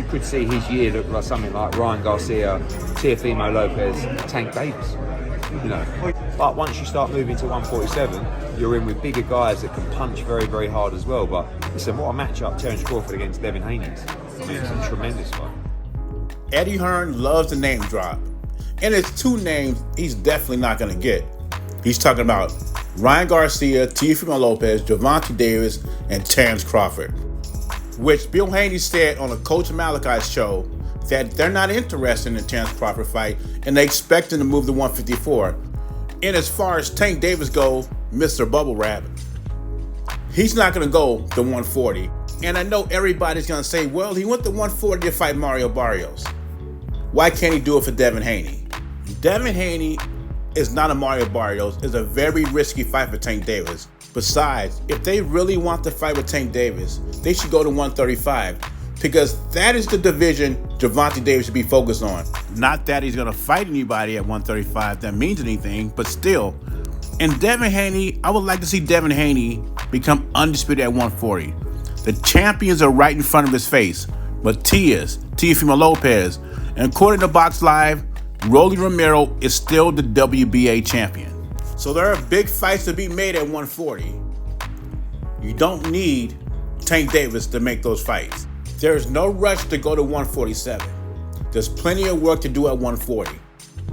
could see his year look like something like Ryan Garcia, Teofimo Lopez, Tank Davis. You know, but once you start moving to 147, you're in with bigger guys that can punch very, very hard as well. But listen, what a matchup Terence Crawford against Devin Haney. I mean, it's a tremendous fight. Eddie Hearn loves to name drop, and it's two names he's definitely not going to get. He's talking about Ryan Garcia, Teofimo Lopez, Gervonta Davis, and Terence Crawford, which Bill Haney said on a Coach Malachi's show that they're not interested in the Terence Crawford fight, and they expect him to move to 154. And as far as Tank Davis goes, Mr. Bubble Wrap, he's not going to go to 140. And I know everybody's going to say, well, he went to 140 to fight Mario Barrios. Why can't he do it for Devin Haney? Devin Haney is not a Mario Barrios. It's a very risky fight for Tank Davis. Besides, if they really want to fight with Tank Davis, they should go to 135, because that is the division Gervonta Davis should be focused on. Not that he's going to fight anybody at 135 that means anything, but still. And Devin Haney, I would like to see Devin Haney become undisputed at 140. The champions are right in front of his face. Matias, Teofimo Lopez, and according to Box Live, Rolly Romero is still the WBA champion. So there are big fights to be made at 140. You don't need Tank Davis to make those fights. There's no rush to go to 147. There's plenty of work to do at 140.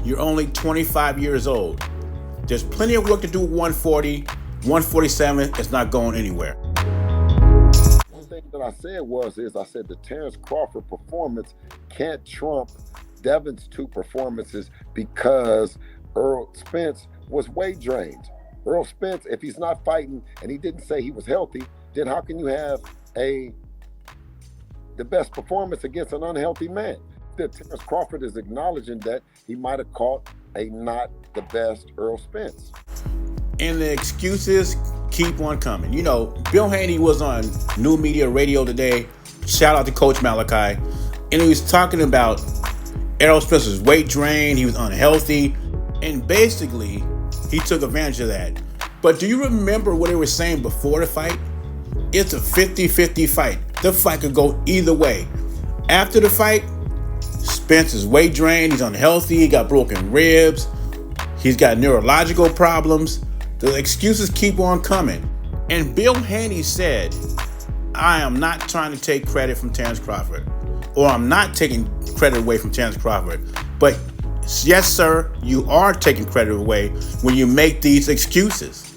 You're only 25 years old. There's plenty of work to do at 140. 147 is not going anywhere. One thing that I said I said the Terence Crawford performance can't trump Devin's two performances because Errol Spence was weight drained. Errol Spence, if he's not fighting and he didn't say he was healthy, then how can you have the best performance against an unhealthy man? That Terence Crawford is acknowledging that he might have caught a not the best Errol Spence. And the excuses keep on coming. You know, Bill Haney was on New Media Radio today. Shout out to Coach Malachi. And he was talking about Errol Spence's weight drain. He was unhealthy. And basically, he took advantage of that. But do you remember what they were saying before the fight? It's a 50-50 fight. The fight could go either way. After the fight, Spence is weight drained. He's unhealthy. He got broken ribs. He's got neurological problems. The excuses keep on coming. And Bill Haney said, I am not trying to take credit from Terence Crawford, or I'm not taking credit away from Terence Crawford. But yes, sir, you are taking credit away when you make these excuses.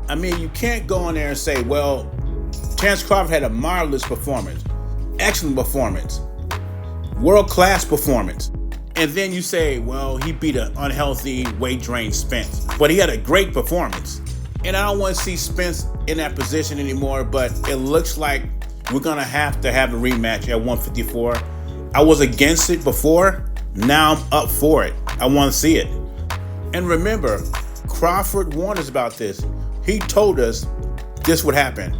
I mean, you can't go in there and say, well, Terence Crawford had a marvelous performance, excellent performance, world-class performance. And then you say, well, he beat an unhealthy, weight-drained Spence. But he had a great performance. And I don't want to see Spence in that position anymore, but it looks like we're going to have a rematch at 154. I was against it before. Now I'm up for it. I want to see it. And remember, Crawford warned us about this. He told us this would happen.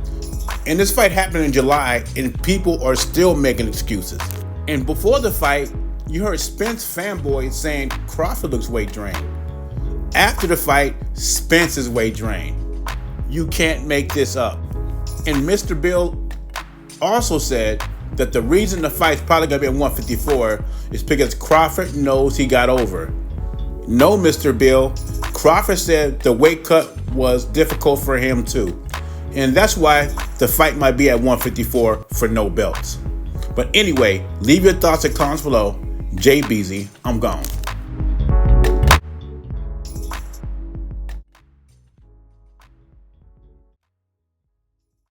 And this fight happened in July, and people are still making excuses. And before the fight, you heard Spence fanboys saying Crawford looks weight drained. After the fight, Spence is weight drained. You can't make this up. And Mr. Bill also said that the reason the fight's probably going to be at 154 is because Crawford knows he got over. No, Mr. Bill. Crawford said the weight cut was difficult for him too. And that's why the fight might be at 154 for no belts. But anyway, leave your thoughts and comments below. Jay Beasy, I'm gone.